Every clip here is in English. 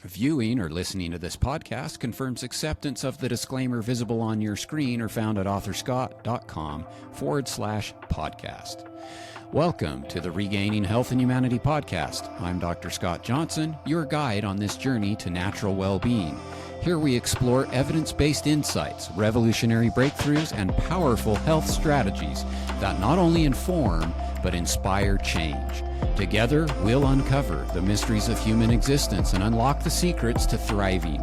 Viewing or listening to this podcast confirms acceptance of the disclaimer visible on your screen or found at authorscott.com/podcast. Welcome to the Regaining Health and Humanity podcast. I'm Dr. Scott Johnson, your guide on this journey to natural well-being. Here we explore evidence-based insights, revolutionary breakthroughs, and powerful health strategies that not only inform, but inspire change. Together, we'll uncover the mysteries of human existence and unlock the secrets to thriving.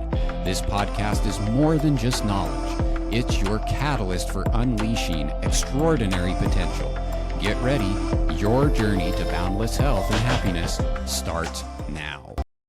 This podcast is more than just knowledge. It's your catalyst for unleashing extraordinary potential. Get ready. Your journey to boundless health and happiness starts now.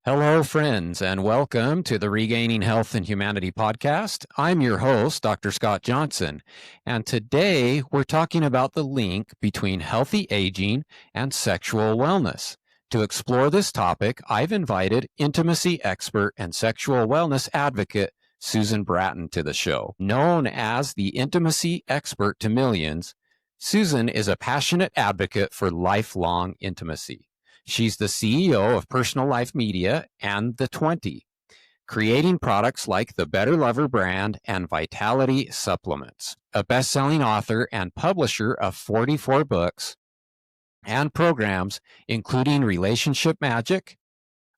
Hello, friends, and welcome to the Regaining Health and Humanity podcast. I'm your host, Dr. Scott Johnson, and today we're talking about the link between healthy aging and sexual wellness. To explore this topic, I've invited intimacy expert and sexual wellness advocate Susan Bratton to the show. Known as the intimacy expert to millions, Susan is a passionate advocate for lifelong intimacy. She's the CEO of Personal Life Media and The 20, creating products like the Better Lover brand and Vitality supplements, a best-selling author and publisher of 44 books and programs, including Relationship Magic,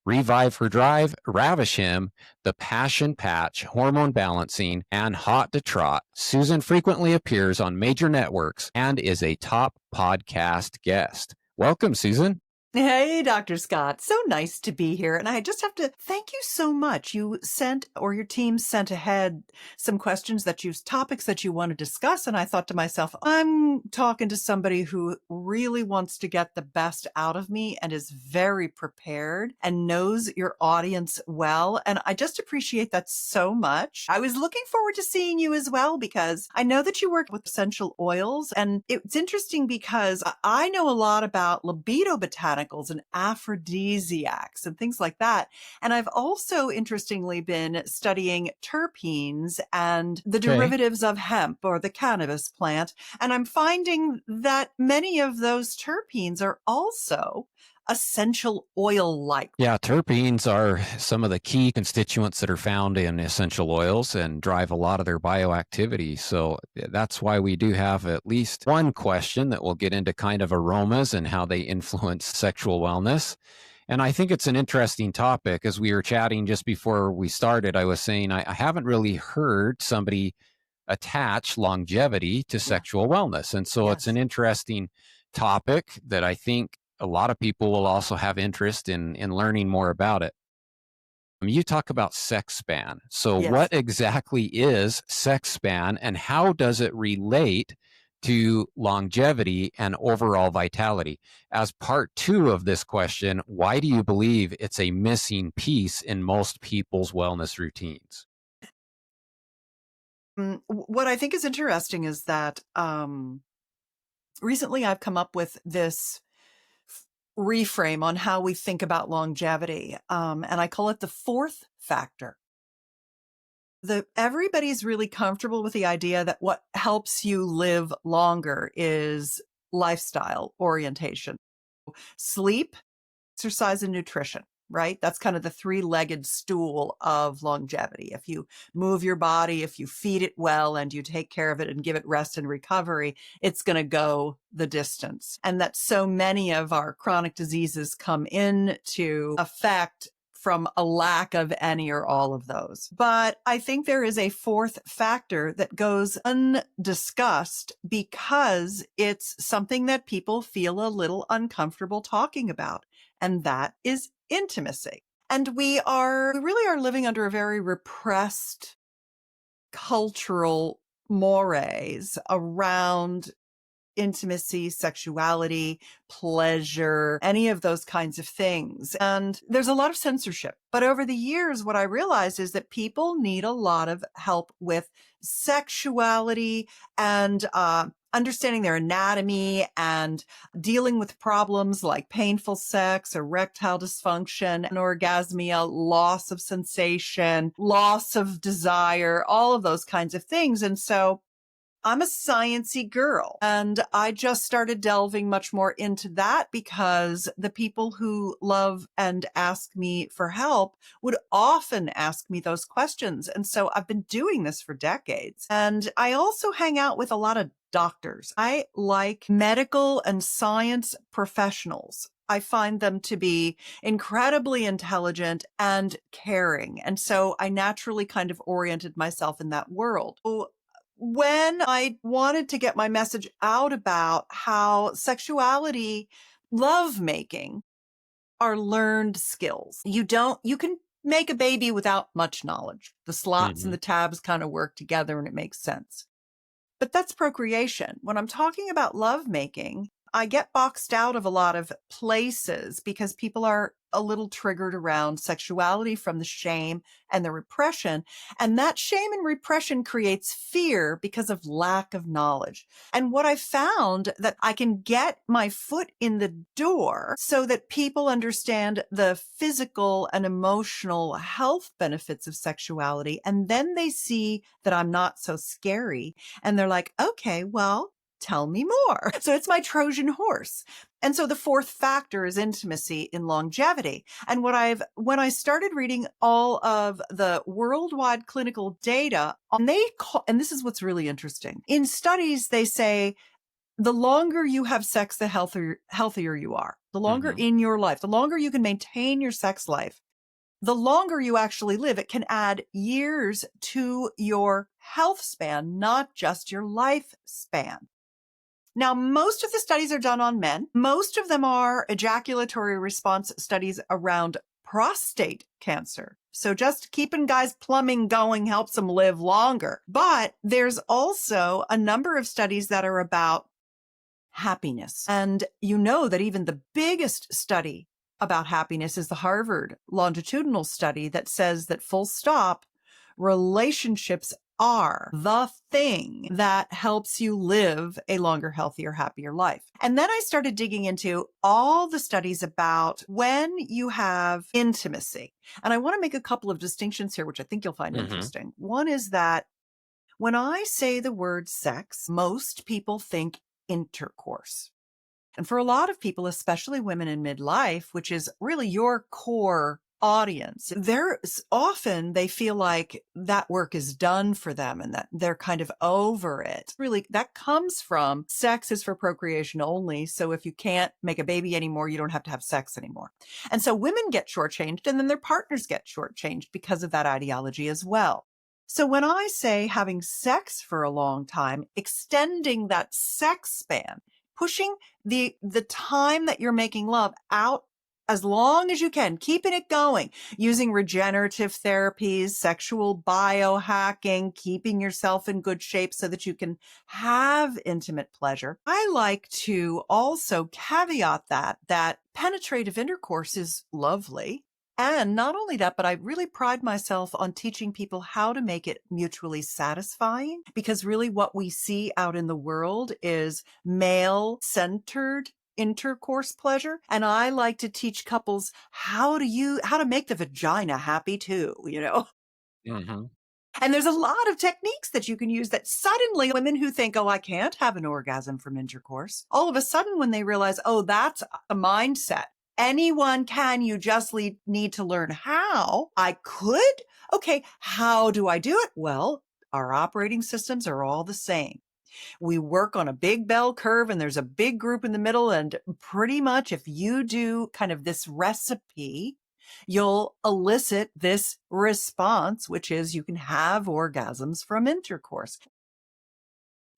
Revive Her Drive, Ravish Him, The Passion Patch, Hormone Balancing, and Hot to Trot. Susan frequently appears on major networks and is a top podcast guest. Welcome, Susan. Hey, Dr. Scott. So nice to be here. And I just have to thank you so much. You sent, or your team sent ahead some questions topics that you want to discuss. And I thought to myself, I'm talking to somebody who really wants to get the best out of me and is very prepared and knows your audience well. And I just appreciate that so much. I was looking forward to seeing you as well, because I know that you work with essential oils. And it's interesting because I know a lot about libido botanicals and aphrodisiacs and things like that. And I've also, interestingly, been studying terpenes and the derivatives of hemp or the cannabis plant. And I'm finding that many of those terpenes are also essential oil-like. Yeah, terpenes are some of the key constituents that are found in essential oils and drive a lot of their bioactivity. So that's why we do have at least one question that will get into kind of aromas and how they influence sexual wellness. And I think it's an interesting topic. As we were chatting just before we started, I was saying I haven't really heard somebody attach longevity to sexual wellness. And so it's an interesting topic that I think a lot of people will also have interest in learning more about it. You talk about sex span. So what exactly is sex span and how does it relate to longevity and overall vitality? As part two of this question, why do you believe it's a missing piece in most people's wellness routines? What I think is interesting is that recently I've come up with this reframe on how we think about longevity. And I call it the fourth factor. Everybody's really comfortable with the idea that what helps you live longer is lifestyle orientation, sleep, exercise, and nutrition, right? That's kind of the three-legged stool of longevity. If you move your body, if you feed it well, and you take care of it and give it rest and recovery, it's going to go the distance. And that so many of our chronic diseases come into effect from a lack of any or all of those. But I think there is a fourth factor that goes undiscussed because it's something that people feel a little uncomfortable talking about, and that is intimacy. And we really are living under a very repressed cultural mores around intimacy, sexuality, pleasure, any of those kinds of things. And there's a lot of censorship. But over the years, what I realized is that people need a lot of help with sexuality and understanding their anatomy and dealing with problems like painful sex, erectile dysfunction, anorgasmia, loss of sensation, loss of desire, all of those kinds of things. And so I'm a sciencey girl, and I just started delving much more into that because the people who love and ask me for help would often ask me those questions. And so I've been doing this for decades. And I also hang out with a lot of doctors. I like medical and science professionals. I find them to be incredibly intelligent and caring. And so I naturally kind of oriented myself in that world. When I wanted to get my message out about how sexuality, lovemaking are learned skills. You can make a baby without much knowledge. The slots and the tabs kind of work together and it makes sense. But that's procreation. When I'm talking about lovemaking, I get boxed out of a lot of places because people are a little triggered around sexuality from the shame and the repression. And that shame and repression creates fear because of lack of knowledge. And what I found that I can get my foot in the door so that people understand the physical and emotional health benefits of sexuality. And then they see that I'm not so scary. And they're like, okay, well, tell me more. So it's my Trojan horse. And so the fourth factor is intimacy in longevity. And when I started reading all of the worldwide clinical data, and this is what's really interesting. In studies, they say the longer you have sex, the healthier you are. The longer in your life, the longer you can maintain your sex life, the longer you actually live. It can add years to your health span, not just your lifespan. Now, most of the studies are done on men. Most of them are ejaculatory response studies around prostate cancer. So just keeping guys' plumbing going helps them live longer. But there's also a number of studies that are about happiness. And you know that even the biggest study about happiness is the Harvard longitudinal study that says that full stop, relationships are the thing that helps you live a longer, healthier, happier life. And then I started digging into all the studies about when you have intimacy. And I want to make a couple of distinctions here, which I think you'll find interesting. One is that when I say the word sex, most people think intercourse. And for a lot of people, especially women in midlife, which is really your core audience, they feel like that work is done for them and that they're kind of over it. Really, that comes from sex is for procreation only. So if you can't make a baby anymore, you don't have to have sex anymore. And so women get shortchanged and then their partners get shortchanged because of that ideology as well. So when I say having sex for a long time, extending that sex span, pushing the time that you're making love out as long as you can, keeping it going, using regenerative therapies, sexual biohacking, keeping yourself in good shape so that you can have intimate pleasure. I like to also caveat that penetrative intercourse is lovely. And not only that, but I really pride myself on teaching people how to make it mutually satisfying, because really what we see out in the world is male-centered intercourse pleasure. And I like to teach couples how to make the vagina happy too, you know? And there's a lot of techniques that you can use that suddenly women who think, oh, I can't have an orgasm from intercourse, all of a sudden when they realize, oh, that's a mindset. Anyone can, you just need to learn how. I could. Okay, how do I do it? Well, our operating systems are all the same. We work on a big bell curve and there's a big group in the middle. And pretty much if you do kind of this recipe, you'll elicit this response, which is you can have orgasms from intercourse.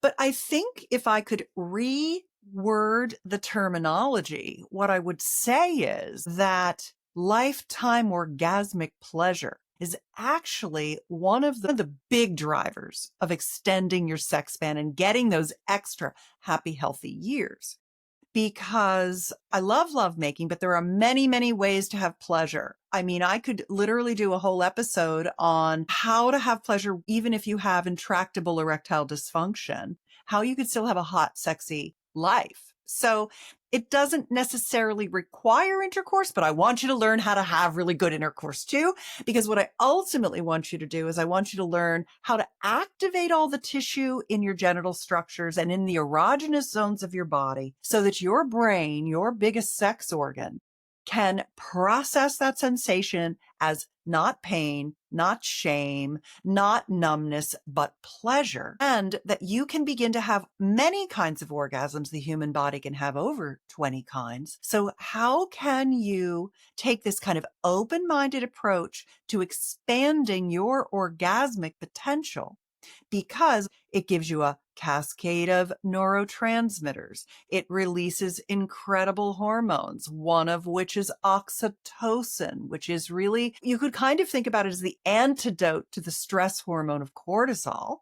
But I think if I could reword the terminology, what I would say is that lifetime orgasmic pleasure is actually one of the big drivers of extending your sex span and getting those extra happy, healthy years. Because I love lovemaking, but there are many, many ways to have pleasure. I mean, I could literally do a whole episode on how to have pleasure, even if you have intractable erectile dysfunction, how you could still have a hot, sexy life. So It doesn't necessarily require intercourse, but I want you to learn how to have really good intercourse too. Because what I ultimately want you to do is I want you to learn how to activate all the tissue in your genital structures and in the erogenous zones of your body so that your brain, your biggest sex organ, can process that sensation as not pain, not shame, not numbness, but pleasure. And that you can begin to have many kinds of orgasms. The human body can have over 20 kinds. So how can you take this kind of open-minded approach to expanding your orgasmic potential? Because it gives you a cascade of neurotransmitters. It releases incredible hormones, one of which is oxytocin, which is really, you could kind of think about it as the antidote to the stress hormone of cortisol.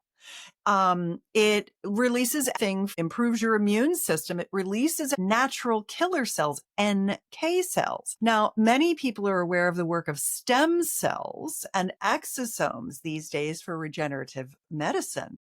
It releases things, improves your immune system. It releases natural killer cells, NK cells. Now, many people are aware of the work of stem cells and exosomes these days for regenerative medicine.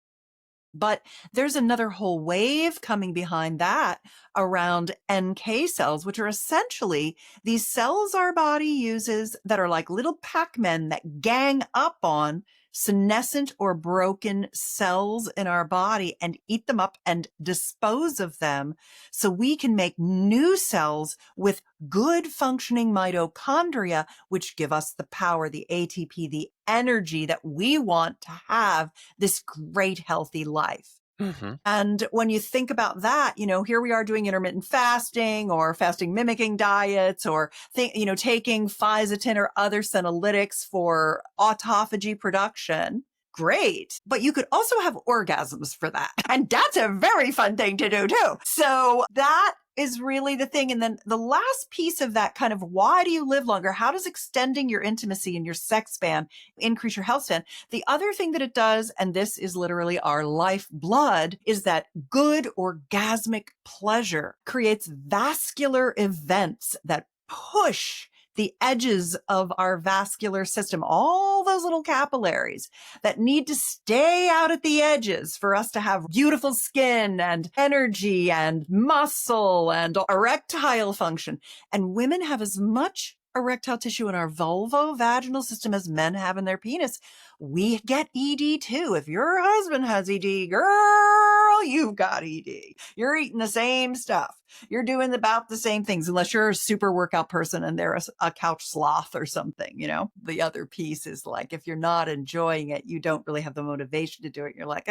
But there's another whole wave coming behind that around NK cells, which are essentially these cells our body uses that are like little Pac-Men that gang up on senescent or broken cells in our body and eat them up and dispose of them so we can make new cells with good functioning mitochondria, which give us the power, the ATP, the energy that we want to have this great healthy life. Mm-hmm. And when you think about that, here we are doing intermittent fasting or fasting mimicking diets or, taking Fisetin or other senolytics for autophagy production. Great. But you could also have orgasms for that. And that's a very fun thing to do too. So that is really the thing. And then the last piece of that kind of why do you live longer? How does extending your intimacy and your sex span increase your health span? The other thing that it does, and this is literally our lifeblood, is that good orgasmic pleasure creates vascular events that push the edges of our vascular system, all those little capillaries that need to stay out at the edges for us to have beautiful skin and energy and muscle and erectile function. And women have as much erectile tissue in our vulvo-vaginal system as men have in their penis. We get ED too. If your husband has ED, girl, you've got ED. You're eating the same stuff. You're doing about the same things, unless you're a super workout person and they're a couch sloth or something, The other piece is like, if you're not enjoying it, you don't really have the motivation to do it. You're like,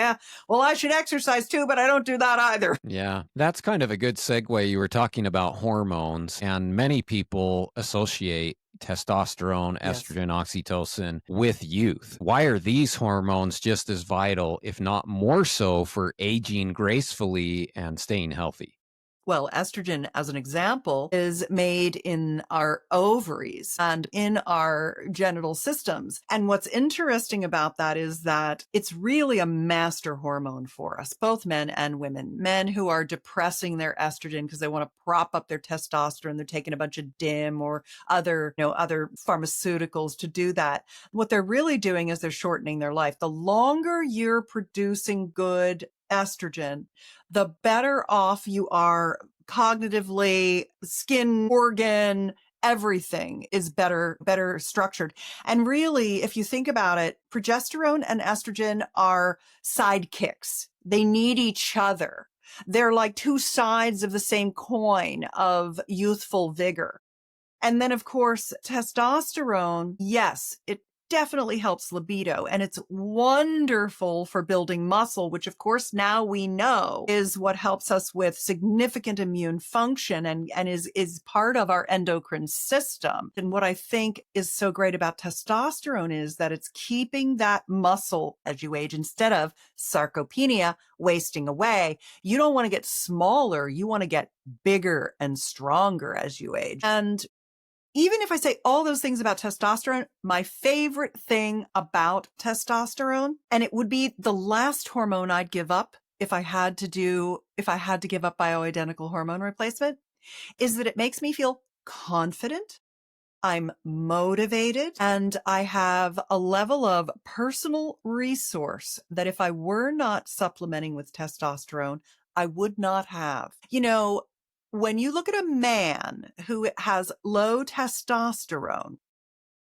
well, I should exercise too, but I don't do that either. Yeah, that's kind of a good segue. You were talking about hormones, and many people associate testosterone, estrogen, oxytocin with youth. Why are these hormones just as vital, if not more so, for aging gracefully and staying healthy? Well, estrogen, as an example, is made in our ovaries and in our genital systems. And what's interesting about that is that it's really a master hormone for us, both men and women. Men who are depressing their estrogen because they want to prop up their testosterone, they're taking a bunch of DIM or other pharmaceuticals to do that. What they're really doing is they're shortening their life. The longer you're producing good estrogen, the better off you are cognitively, skin, organ, everything is better structured. And really, if you think about it, progesterone and estrogen are sidekicks. They need each other. They're like two sides of the same coin of youthful vigor. And then, of course, testosterone, yes, it definitely helps libido, and it's wonderful for building muscle, which of course now we know is what helps us with significant immune function and is part of our endocrine system. And what I think is so great about testosterone is that it's keeping that muscle as you age instead of sarcopenia wasting away. You don't want to get smaller. You want to get bigger and stronger as you age. And even if I say all those things about testosterone, my favorite thing about testosterone, and it would be the last hormone I'd give up if I had to give up bioidentical hormone replacement, is that it makes me feel confident. I'm motivated, and I have a level of personal resource that if I were not supplementing with testosterone, I would not have. when you look at a man who has low testosterone,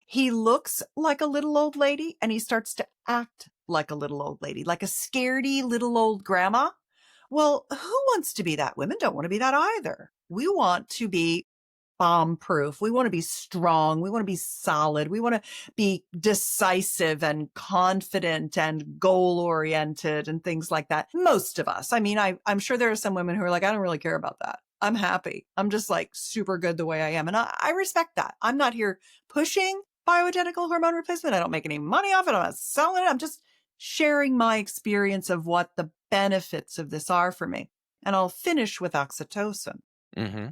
he looks like a little old lady and he starts to act like a little old lady, like a scaredy little old grandma. Well, who wants to be that? Women don't want to be that either. We want to be bomb proof. We want to be strong. We want to be solid. We want to be decisive and confident and goal oriented and things like that. Most of us. I mean, I'm sure there are some women who are like, I don't really care about that. I'm happy. I'm just like super good the way I am. And I respect that. I'm not here pushing bioidentical hormone replacement. I don't make any money off it. I'm not selling it. I'm just sharing my experience of what the benefits of this are for me. And I'll finish with oxytocin. Mm-hmm.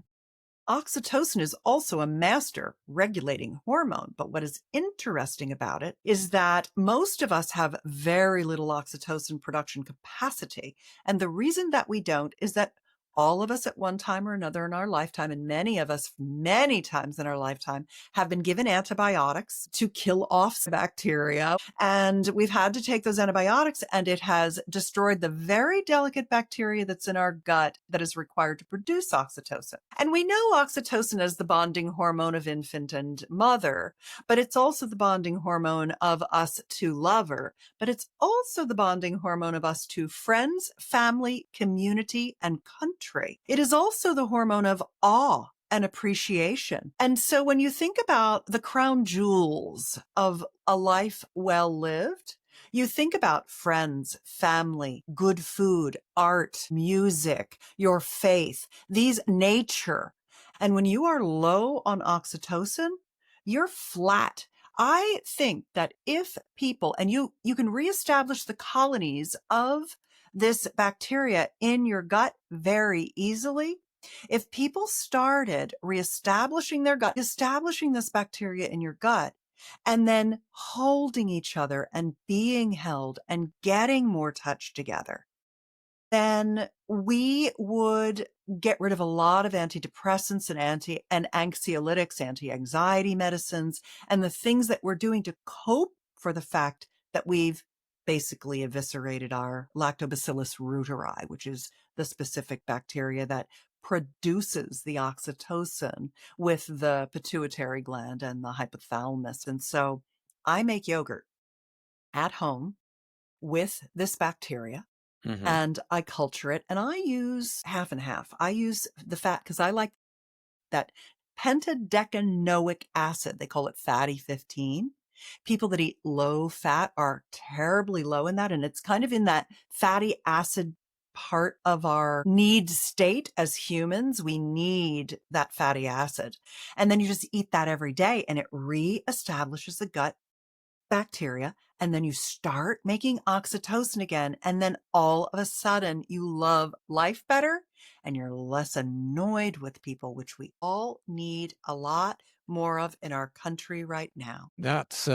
Oxytocin is also a master regulating hormone. But what is interesting about it is that most of us have very little oxytocin production capacity. And the reason that we don't is that all of us at one time or another in our lifetime, and many of us many times in our lifetime, have been given antibiotics to kill off bacteria. And we've had to take those antibiotics, and it has destroyed the very delicate bacteria that's in our gut that is required to produce oxytocin. And we know oxytocin as the bonding hormone of infant and mother, but it's also the bonding hormone of us to lover, but it's also the bonding hormone of us to friends, family, community, and country. It is also the hormone of awe and appreciation. And so when you think about the crown jewels of a life well lived, you think about friends, family, good food, art, music, your faith, these nature. And when you are low on oxytocin, you're flat. I think that if people, and you can reestablish the colonies of this bacteria in your gut very easily. If people started reestablishing their gut, establishing this bacteria in your gut, and then holding each other and being held and getting more touch together, then we would get rid of a lot of antidepressants and anxiolytics, anti-anxiety medicines, and the things that we're doing to cope for the fact that we've basically eviscerated our lactobacillus reuteri, which is the specific bacteria that produces the oxytocin with the pituitary gland and the hypothalamus. And so I make yogurt at home with this bacteria. Mm-hmm. And I culture it, and I use half and half. I use the fat because I like that pentadecanoic acid. They call it fatty 15. People that eat low fat are terribly low in that. And it's kind of in that fatty acid part of our need state as humans. We need that fatty acid. And then you just eat that every day, and it reestablishes the gut bacteria, and then you start making oxytocin again, and then all of a sudden you love life better and you're less annoyed with people, which we all need a lot more of in our country right now. That's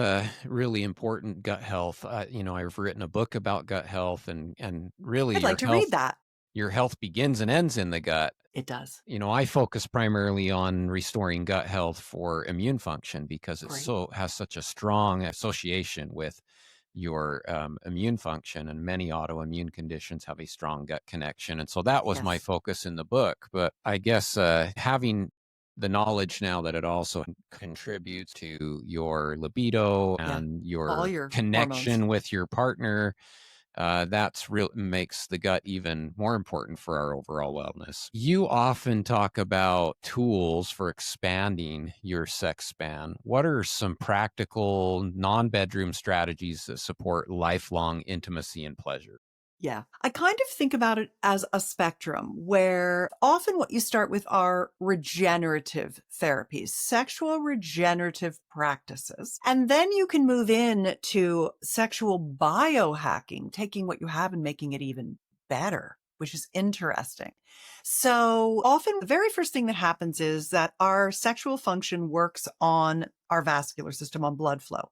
really important, gut health. I've written a book about gut health, and really I'd like to read that. Your health begins and ends in the gut. It does. I focus primarily on restoring gut health for immune function because it has such a strong association with your immune function, and many autoimmune conditions have a strong gut connection. And so that was my focus in the book. But I guess having the knowledge now that it also contributes to your libido and your connection hormones with your partner, that's real makes the gut even more important for our overall wellness. You often talk about tools for expanding your sex span. What are some practical non-bedroom strategies that support lifelong intimacy and pleasure? Yeah. I kind of think about it as a spectrum where often what you start with are regenerative therapies, sexual regenerative practices. And then you can move in to sexual biohacking, taking what you have and making it even better, which is interesting. So often the very first thing that happens is that our sexual function works on our vascular system, on blood flow.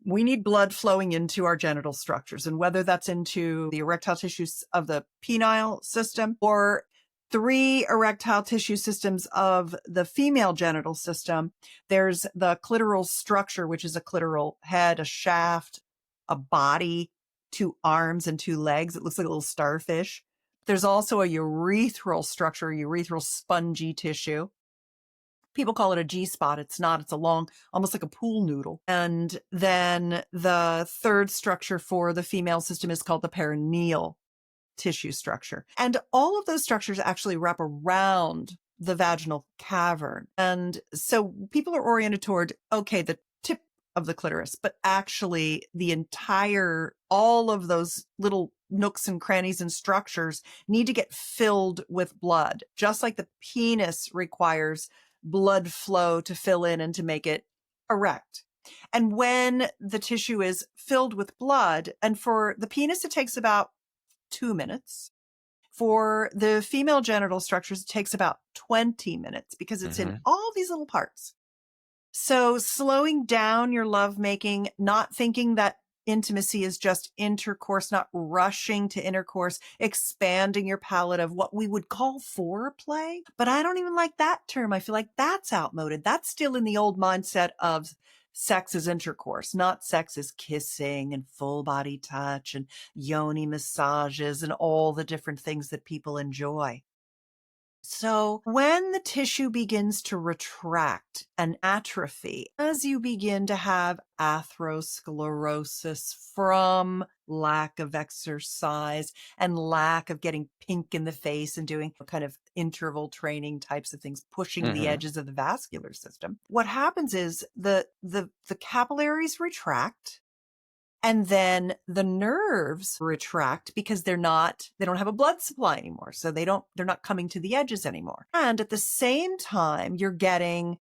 We need blood flowing into our genital structures, and whether that's into the erectile tissues of the penile system or 3 erectile tissue systems of the female genital system. There's the clitoral structure, which is a clitoral head, a shaft, a body, 2 arms and 2 legs. It looks like a little starfish. There's also a urethral structure, urethral spongy tissue. People call it a G-spot. It's not. It's a long, almost like a pool noodle. And then the third structure for the female system is called the perineal tissue structure. And all of those structures actually wrap around the vaginal cavern. And so people are oriented toward, okay, the tip of the clitoris, but actually all of those little nooks and crannies and structures need to get filled with blood, just like the penis requires blood flow to fill in and to make it erect. And when the tissue is filled with blood, and for the penis, it takes about 2 minutes. For the female genital structures, it takes about 20 minutes because it's in all these little parts. So slowing down your lovemaking, not thinking that intimacy is just intercourse, not rushing to intercourse, expanding your palette of what we would call foreplay. But I don't even like that term. I feel like that's outmoded. That's still in the old mindset of sex is intercourse, not sex is kissing and full body touch and yoni massages and all the different things that people enjoy. So when the tissue begins to retract and atrophy, as you begin to have atherosclerosis from lack of exercise and lack of getting pink in the face and doing kind of interval training types of things, pushing the edges of the vascular system, what happens is the capillaries retract. And then the nerves retract because they don't have a blood supply anymore. So they're not coming to the edges anymore. And at the same time, you're getting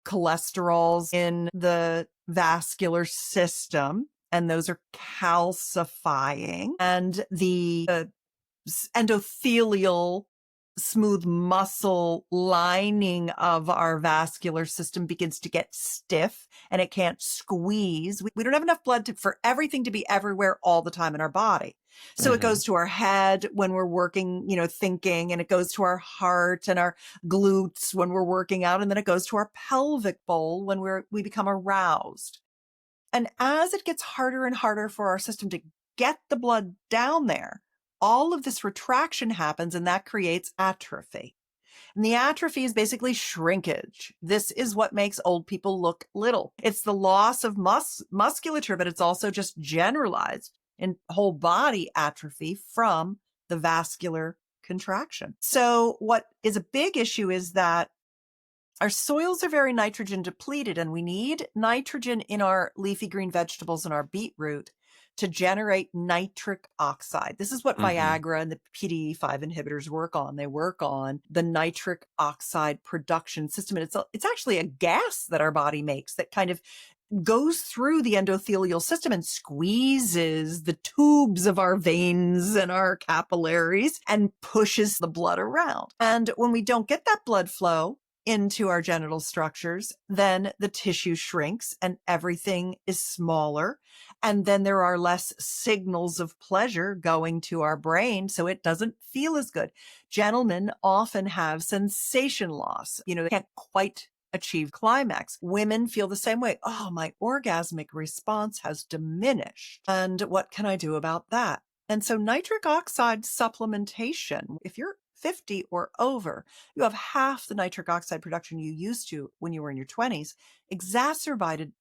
cholesterols in the vascular system, and those are calcifying. And the endothelial smooth muscle lining of our vascular system begins to get stiff and it can't squeeze. We don't have enough blood for everything to be everywhere all the time in our body. So it goes to our head when we're working, thinking, and it goes to our heart and our glutes when we're working out. And then it goes to our pelvic bowl when we become aroused. And as it gets harder and harder for our system to get the blood down there, all of this retraction happens and that creates atrophy. And the atrophy is basically shrinkage. This is what makes old people look little. It's the loss of musculature, but it's also just generalized in whole body atrophy from the vascular contraction. So what is a big issue is that our soils are very nitrogen depleted, and we need nitrogen in our leafy green vegetables and our beetroot to generate nitric oxide. This is what Viagra and the PDE5 inhibitors work on. They work on the nitric oxide production system. And it's actually a gas that our body makes that kind of goes through the endothelial system and squeezes the tubes of our veins and our capillaries and pushes the blood around. And when we don't get that blood flow into our genital structures, then the tissue shrinks and everything is smaller. And then there are less signals of pleasure going to our brain, so it doesn't feel as good. Gentlemen often have sensation loss. They can't quite achieve climax. Women feel the same way. Oh, my orgasmic response has diminished. And what can I do about that? And so nitric oxide supplementation, if you're 50 or over, you have half the nitric oxide production you used to when you were in your 20s, exacerbated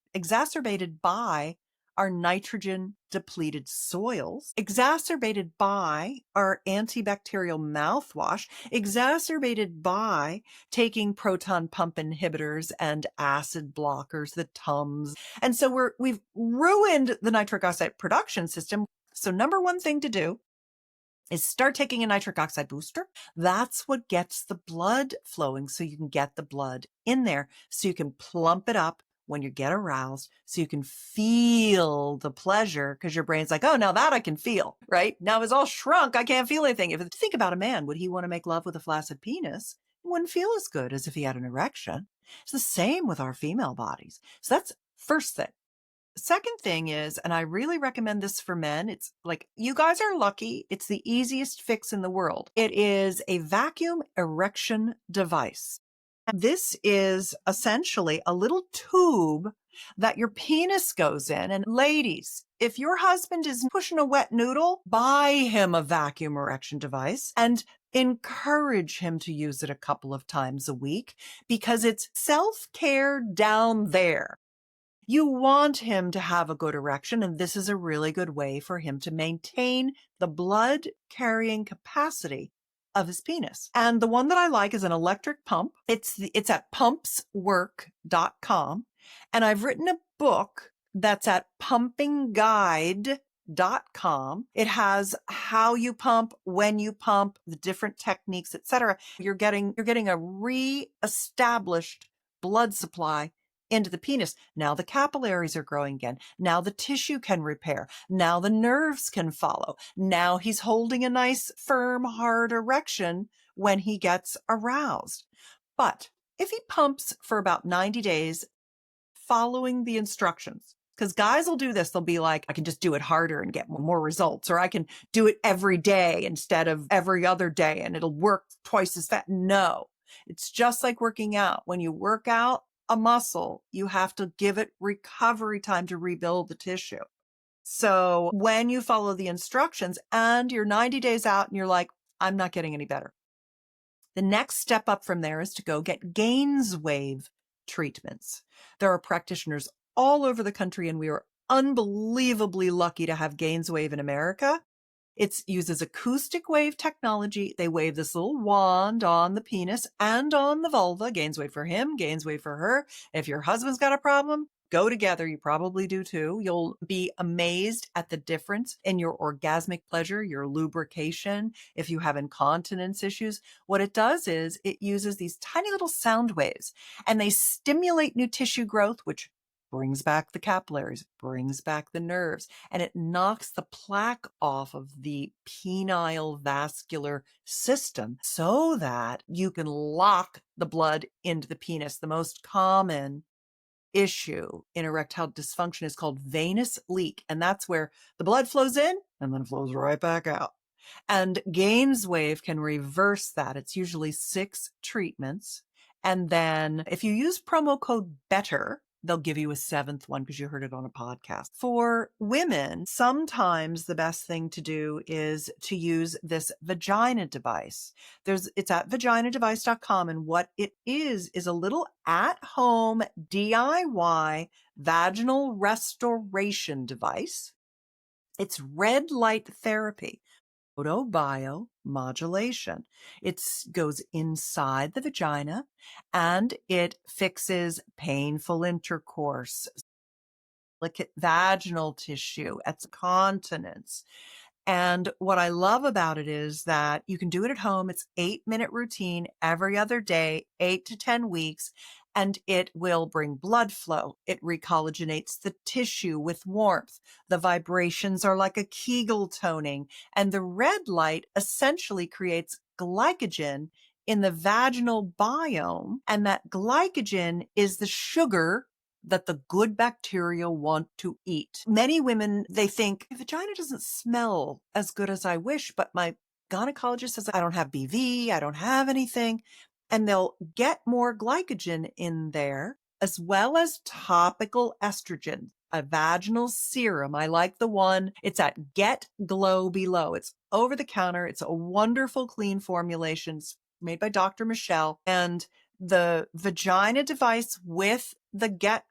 by our nitrogen depleted soils, exacerbated by our antibacterial mouthwash, exacerbated by taking proton pump inhibitors and acid blockers, the Tums. And so we've ruined the nitric oxide production system. So number one thing to do is start taking a nitric oxide booster. That's what gets the blood flowing, so you can get the blood in there, so you can plump it up when you get aroused, so you can feel the pleasure, because your brain's like, oh, now that I can feel, right? Now it's all shrunk. I can't feel anything. If you think about a man, would he want to make love with a flaccid penis? It wouldn't feel as good as if he had an erection. It's the same with our female bodies. So that's first thing. Second thing is, and I really recommend this for men, it's like, you guys are lucky. It's the easiest fix in the world. It is a vacuum erection device. This is essentially a little tube that your penis goes in. And ladies, if your husband is pushing a wet noodle, buy him a vacuum erection device and encourage him to use it a couple of times a week because it's self-care down there. You want him to have a good erection, and this is a really good way for him to maintain the blood carrying capacity of his penis. And the one that I like is an electric pump. It's at pumpswork.com. And I've written a book that's at pumpingguide.com. It has how you pump, when you pump, the different techniques, etc. You're getting a re-established blood supply into the penis. Now the capillaries are growing again. Now the tissue can repair. Now the nerves can follow. Now he's holding a nice, firm, hard erection when he gets aroused. But if he pumps for about 90 days, following the instructions, because guys will do this, they'll be like, I can just do it harder and get more results, or I can do it every day instead of every other day and it'll work twice as fast. No, it's just like working out. When you work out a muscle, you have to give it recovery time to rebuild the tissue. So when you follow the instructions and you're 90 days out and you're like, I'm not getting any better, the next step up from there is to go get GainsWave treatments. There are practitioners all over the country, and we are unbelievably lucky to have GainsWave in America. It uses acoustic wave technology. They wave this little wand on the penis and on the vulva. GainsWave for him, GainsWave for her. If your husband's got a problem, go together. You probably do too. You'll be amazed at the difference in your orgasmic pleasure, your lubrication. If you have incontinence issues, what it does is it uses these tiny little sound waves and they stimulate new tissue growth, which brings back the capillaries, brings back the nerves, and it knocks the plaque off of the penile vascular system so that you can lock the blood into the penis. The most common issue in erectile dysfunction is called venous leak, and that's where the blood flows in and then flows right back out. And GainsWave can reverse that. It's usually 6 treatments. And then if you use promo code BETTER, they'll give you a 7th one because you heard it on a podcast. For women, sometimes the best thing to do is to use this vagina device. It's at vaginadevice.com, and what it is a little at-home DIY vaginal restoration device. It's red light therapy. Photobiomodulation. It goes inside the vagina and it fixes painful intercourse, delicate vaginal tissue, it's continence. And what I love about it is that you can do it at home. It's 8-minute routine every other day, 8 to 10 weeks, and it will bring blood flow. It recollagenates the tissue with warmth. The vibrations are like a Kegel toning, and the red light essentially creates glycogen in the vaginal biome, and that glycogen is the sugar that the good bacteria want to eat. Many women, they think, my vagina doesn't smell as good as I wish, but my gynecologist says I don't have BV, I don't have anything. And they'll get more glycogen in there, as well as topical estrogen, a vaginal serum. I like the one, it's at Get Glow Below. It's over the counter. It's a wonderful, clean formulation. It's made by Dr. Michelle. And the vagina device with the Get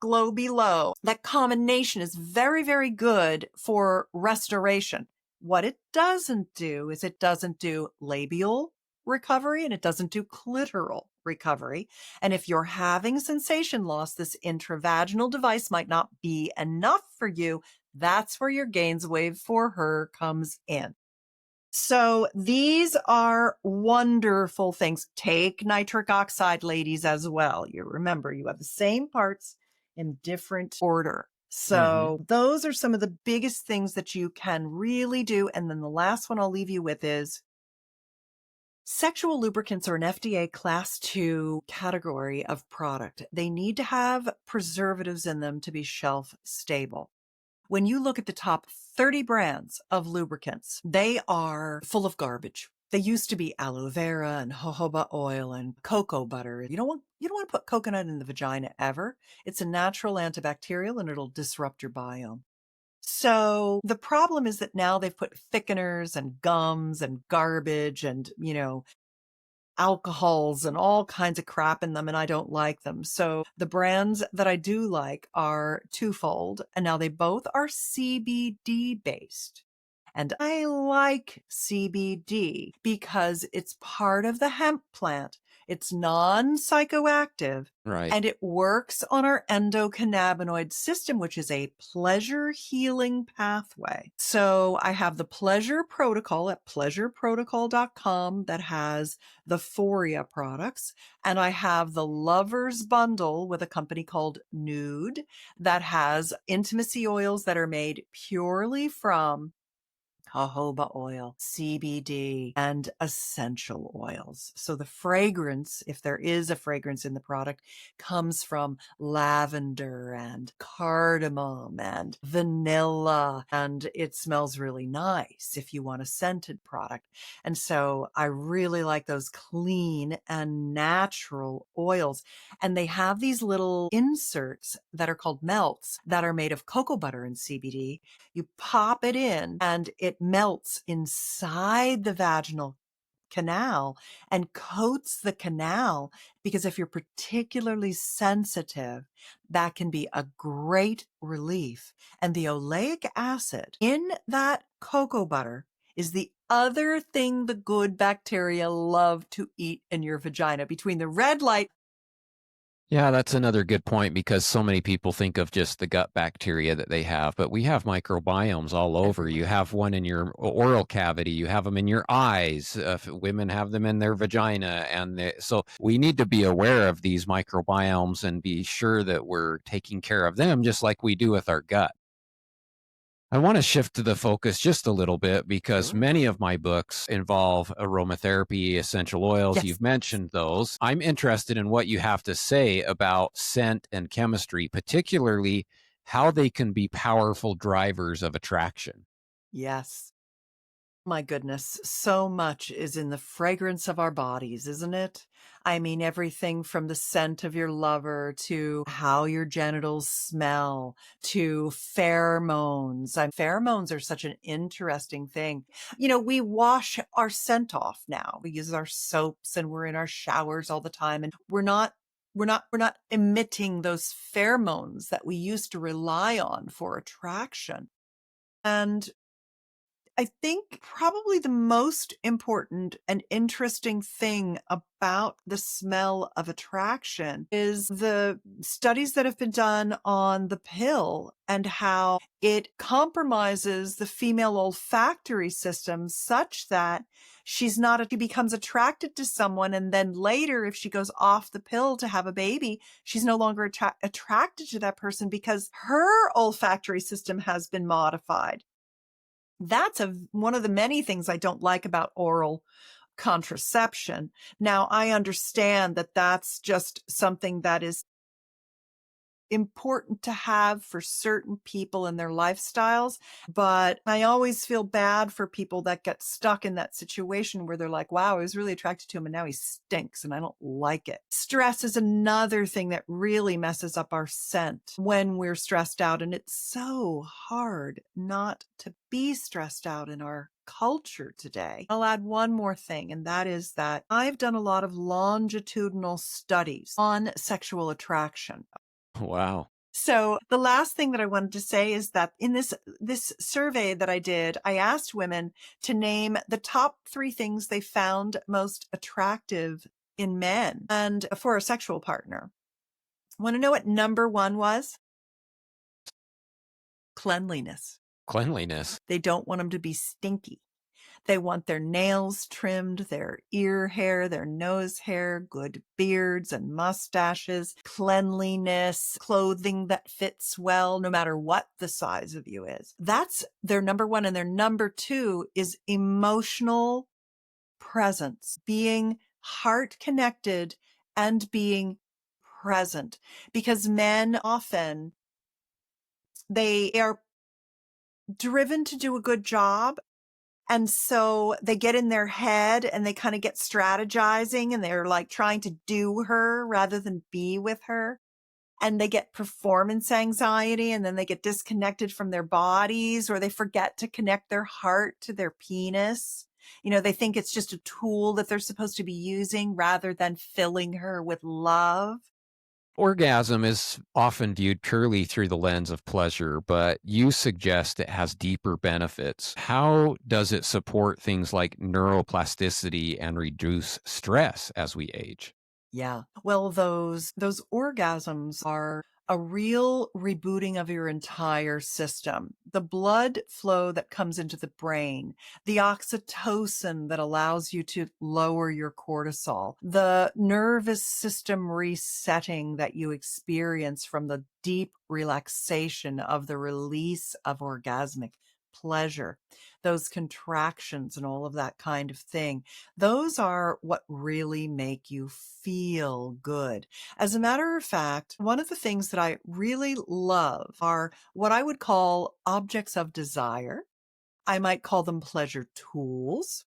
Glow Below, that combination is very, very good for restoration. What it doesn't do is it doesn't do labial recovery and it doesn't do clitoral recovery. And if you're having sensation loss, this intravaginal device might not be enough for you. That's where your GainsWave for her comes in. So these are wonderful things. Take nitric oxide, ladies, as well. You remember, you have the same parts in different order. So those are some of the biggest things that you can really do. And then the last one I'll leave you with is sexual lubricants are an FDA Class 2 category of product. They need to have preservatives in them to be shelf stable. When you look at the top 30 brands of lubricants, they are full of garbage. They used to be aloe vera and jojoba oil and cocoa butter. You don't want to put coconut in the vagina ever. It's a natural antibacterial and it'll disrupt your biome. So the problem is that now they've put thickeners and gums and garbage and, alcohols and all kinds of crap in them, and I don't like them. So the brands that I do like are twofold, and now they both are CBD based. And I like CBD because it's part of the hemp plant. It's non-psychoactive Right. and it works on our endocannabinoid system, which is a pleasure healing pathway. So I have the pleasure protocol at pleasureprotocol.com that has the Foria products. And I have the lovers bundle with a company called Nude that has intimacy oils that are made purely from jojoba oil, CBD, and essential oils. So the fragrance, if there is a fragrance in the product, comes from lavender and cardamom and vanilla, and it smells really nice if you want a scented product. And so I really like those clean and natural oils. And they have these little inserts that are called melts that are made of cocoa butter and CBD. You pop it in and it melts inside the vaginal canal and coats the canal, because if you're particularly sensitive, that can be a great relief. And the oleic acid in that cocoa butter is the other thing the good bacteria love to eat in your vagina. Between the red light, Yeah, that's another good point because so many people think of just the gut bacteria that they have, but we have microbiomes all over. You everywhere. have one in your oral cavity, you have them in your eyes. Women have them in their vagina, so we need to be aware of these microbiomes and be sure that we're taking care of them just like we do with our gut. I want to shift to the focus just a little bit because Sure. many of my books involve aromatherapy, essential oils. Yes. You've mentioned those. I'm interested in what you have to say about scent and chemistry, particularly how they can be powerful drivers of attraction. Yes. My goodness, so much is in the fragrance of our bodies, isn't it? I mean, everything from the scent of your lover to how your genitals smell to pheromones. Pheromones are such an interesting thing. We wash our scent off now. We use our soaps and we're in our showers all the time, and we're not emitting those pheromones that we used to rely on for attraction. And I think probably the most important and interesting thing about the smell of attraction is the studies that have been done on the pill and how it compromises the female olfactory system such that she becomes attracted to someone. And then later, if she goes off the pill to have a baby, she's no longer attracted to that person because her olfactory system has been modified. That's one of the many things I don't like about oral contraception. Now, I understand that that's just something that is important to have for certain people and their lifestyles. But I always feel bad for people that get stuck in that situation where they're like, wow, I was really attracted to him and now he stinks and I don't like it. Stress is another thing that really messes up our scent when we're stressed out. And it's so hard not to be stressed out in our culture today. I'll add one more thing, and that is that I've done a lot of longitudinal studies on sexual attraction. Wow. So the last thing that I wanted to say is that in this survey that I did, I asked women to name the top 3 things they found most attractive in men and for a sexual partner. Want to know what number 1 was? Cleanliness. Cleanliness. They don't want them to be stinky. They want their nails trimmed, their ear hair, their nose hair, good beards and mustaches, cleanliness, clothing that fits well, no matter what the size of you is. That's their number 1. And their number 2 is emotional presence, being heart connected and being present. Because men often, they are driven to do a good job And so they get in their head and they kind of get strategizing and they're like trying to do her rather than be with her. And they get performance anxiety and then they get disconnected from their bodies, or they forget to connect their heart to their penis. They think it's just a tool that they're supposed to be using rather than filling her with love. Orgasm is often viewed purely through the lens of pleasure, but you suggest it has deeper benefits. How does it support things like neuroplasticity and reduce stress as we age? Yeah. Well, those orgasms are a real rebooting of your entire system. The blood flow that comes into the brain, the oxytocin that allows you to lower your cortisol, the nervous system resetting that you experience from the deep relaxation of the release of orgasmic pleasure, those contractions and all of that kind of thing. Those are what really make you feel good. As a matter of fact, one of the things that I really love are what I would call objects of desire. I might call them pleasure tools.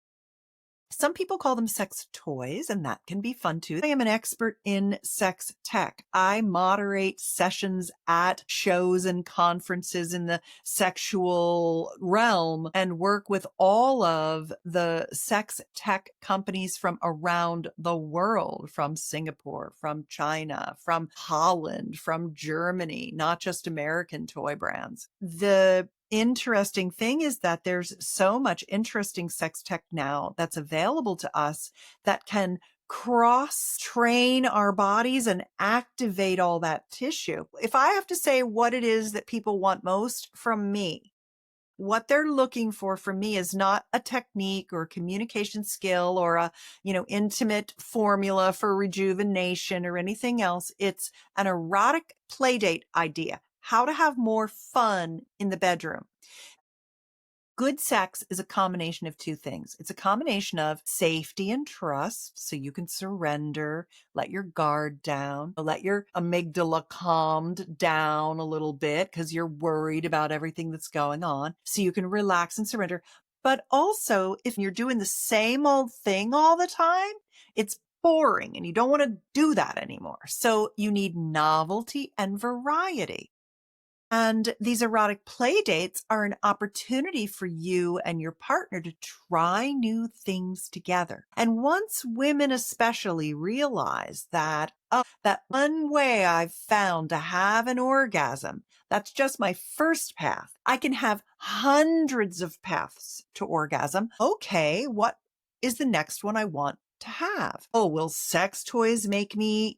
Some people call them sex toys, and that can be fun too. I am an expert in sex tech. I moderate sessions at shows and conferences in the sexual realm and work with all of the sex tech companies from around the world, from Singapore, from China, from Holland, from Germany, not just American toy brands. The interesting thing is that there's so much interesting sex tech now that's available to us that can cross train our bodies and activate all that tissue. If I have to say what it is that people want most from me, what they're looking for from me is not a technique or a communication skill or a, intimate formula for rejuvenation or anything else. It's an erotic playdate idea, how to have more fun in the bedroom. Good sex is a combination of two things. It's a combination of safety and trust, so you can surrender, let your guard down, let your amygdala calmed down a little bit because you're worried about everything that's going on, so you can relax and surrender. But also, if you're doing the same old thing all the time, it's boring and you don't want to do that anymore. So you need novelty and variety. And these erotic play dates are an opportunity for you and your partner to try new things together. And once women especially realize that, oh, that one way I've found to have an orgasm, that's just my first path. I can have hundreds of paths to orgasm. Okay, what is the next one I want to have? Oh, will sex toys make me,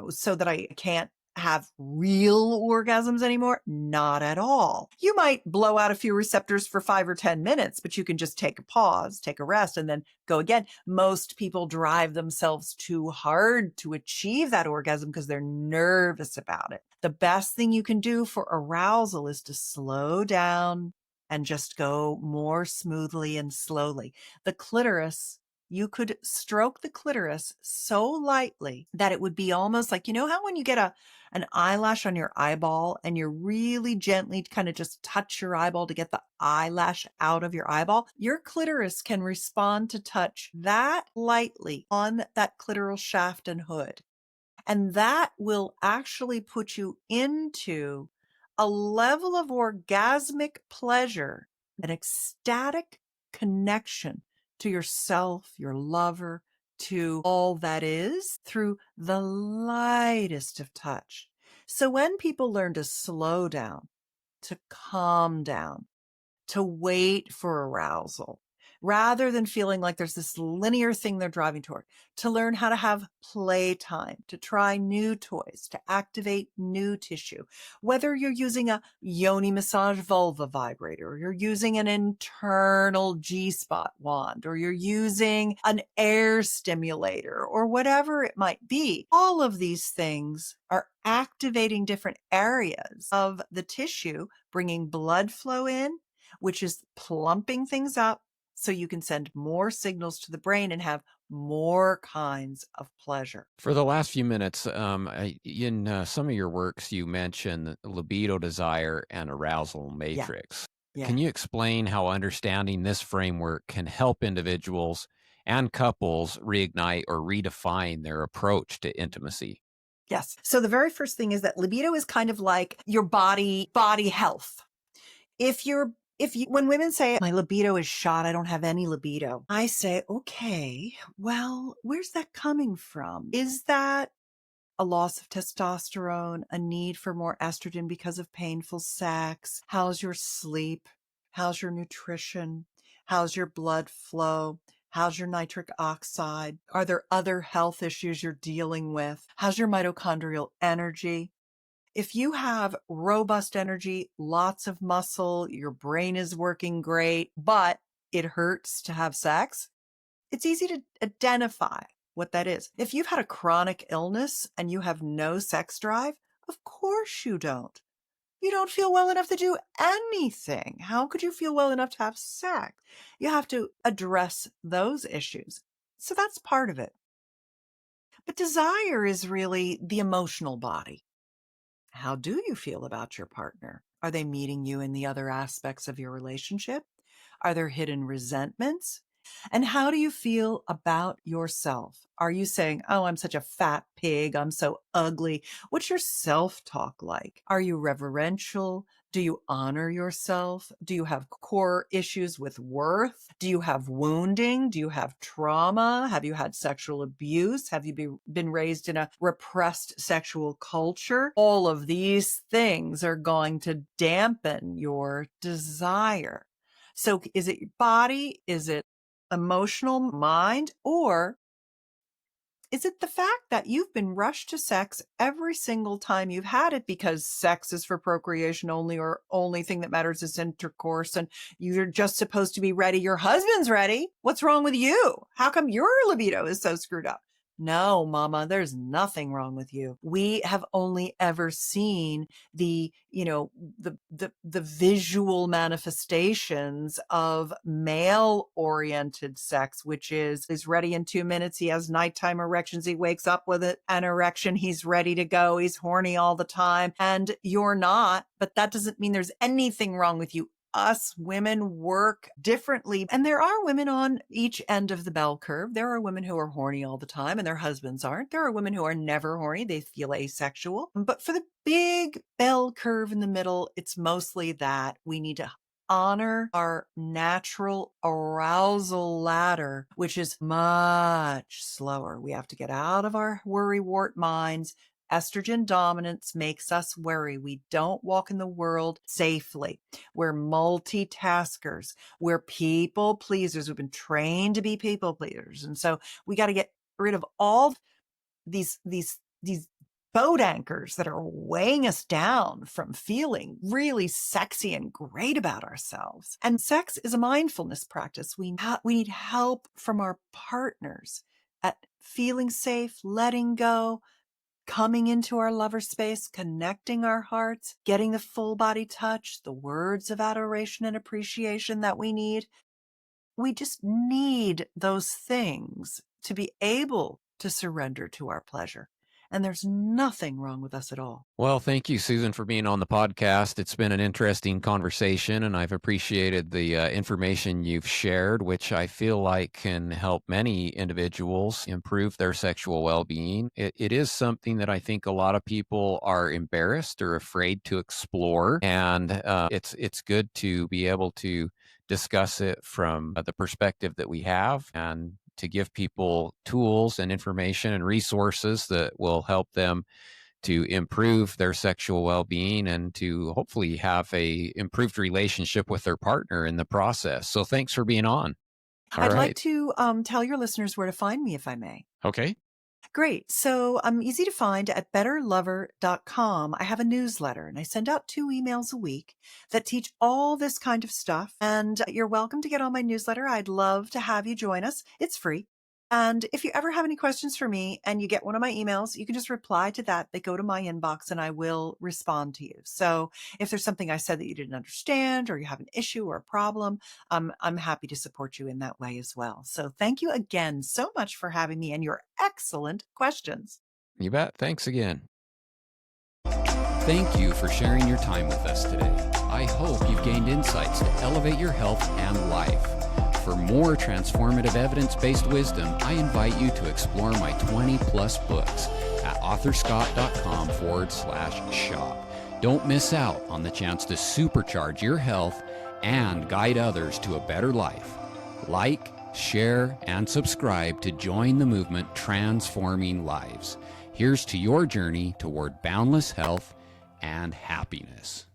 so that I can't have real orgasms anymore? Not at all. You might blow out a few receptors for 5 or 10 minutes, but you can just take a pause, take a rest, and then go again. Most people drive themselves too hard to achieve that orgasm because they're nervous about it. The best thing you can do for arousal is to slow down and just go more smoothly and slowly. The clitoris, you could stroke the clitoris so lightly that it would be almost like, how when you get an eyelash on your eyeball and you're really gently kind of just touch your eyeball to get the eyelash out of your eyeball, your clitoris can respond to touch that lightly on that clitoral shaft and hood. And that will actually put you into a level of orgasmic pleasure, an ecstatic connection to yourself, your lover, to all that is through the lightest of touch. So when people learn to slow down, to calm down, to wait for arousal, rather than feeling like there's this linear thing they're driving toward, to learn how to have playtime, to try new toys, to activate new tissue. Whether you're using a yoni massage vulva vibrator, or you're using an internal G-spot wand, or you're using an air stimulator, or whatever it might be, all of these things are activating different areas of the tissue, bringing blood flow in, which is plumping things up so you can send more signals to the brain and have more kinds of pleasure. For the last few minutes, in some of your works, you mentioned libido, desire, and arousal matrix. Yeah. Can you explain how understanding this framework can help individuals and couples reignite or redefine their approach to intimacy? Yes. So the very first thing is that libido is kind of like your body health. If you're if you when women say my libido is shot, I don't have any libido. I say, "Okay, well, where's that coming from? Is that a loss of testosterone, a need for more estrogen because of painful sex? How's your sleep? How's your nutrition? How's your blood flow? How's your nitric oxide? Are there other health issues you're dealing with? How's your mitochondrial energy?" If you have robust energy, lots of muscle, your brain is working great, but it hurts to have sex, it's easy to identify what that is. If you've had a chronic illness and you have no sex drive, of course you don't. You don't feel well enough to do anything. How could you feel well enough to have sex? You have to address those issues. So that's part of it. But desire is really the emotional body. How do you feel about your partner? Are they meeting you in the other aspects of your relationship? Are there hidden resentments? And how do you feel about yourself? Are you saying, "Oh, I'm such a fat pig. I'm so ugly"? What's your self talk like? Are you reverential? Do you honor yourself? Do you have core issues with worth? Do you have wounding? Do you have trauma? Have you had sexual abuse? Have you been raised in a repressed sexual culture? All of these things are going to dampen your desire. So is it your body? Is it emotional, mind? Or is it the fact that you've been rushed to sex every single time you've had it because sex is for procreation only, or only thing that matters is intercourse, and you're just supposed to be ready? Your husband's ready. What's wrong with you? How come your libido is so screwed up? No, mama, there's nothing wrong with you. We have only ever seen the visual manifestations of male oriented sex, which is ready in 2 minutes. He has nighttime erections. He wakes up with an erection. He's ready to go. He's horny all the time, and you're not, but that doesn't mean there's anything wrong with you. Us women work differently. And there are women on each end of the bell curve. There are women who are horny all the time and their husbands aren't. There are women who are never horny. They feel asexual. But for the big bell curve in the middle, it's mostly that we need to honor our natural arousal ladder, which is much slower. We have to get out of our worrywart minds. Estrogen dominance makes us worry. We don't walk in the world safely. We're multitaskers. We're people pleasers. We've been trained to be people pleasers. And so we got to get rid of all these boat anchors that are weighing us down from feeling really sexy and great about ourselves. And sex is a mindfulness practice. We need help from our partners at feeling safe, letting go, coming into our lover space, connecting our hearts, getting the full body touch, the words of adoration and appreciation that we need. We just need those things to be able to surrender to our pleasure. And there's nothing wrong with us at all. Well, thank you, Susan, for being on the podcast. It's been an interesting conversation, and I've appreciated the information you've shared, which I feel like can help many individuals improve their sexual well-being. It is something that I think a lot of people are embarrassed or afraid to explore, and it's good to be able to discuss it from the perspective that we have, and to give people tools and information and resources that will help them to improve their sexual well-being and to hopefully have a improved relationship with their partner in the process. So thanks for being on. All I'd right. like to tell your listeners where to find me, if I may. Okay. Great. So I'm easy to find at betterlover.com. I have a newsletter and I send out 2 emails a week that teach all this kind of stuff. And you're welcome to get on my newsletter. I'd love to have you join us. It's free. And if you ever have any questions for me and you get one of my emails, you can just reply to that. They go to my inbox and I will respond to you. So if there's something I said that you didn't understand, or you have an issue or a problem, I'm happy to support you in that way as well. So thank you again so much for having me and your excellent questions. You bet. Thanks again. Thank you for sharing your time with us today. I hope you've gained insights to elevate your health and life. For more transformative evidence-based wisdom, I invite you to explore my 20-plus books at authorscott.com/shop. Don't miss out on the chance to supercharge your health and guide others to a better life. Like, share, and subscribe to join the movement transforming lives. Here's to your journey toward boundless health and happiness.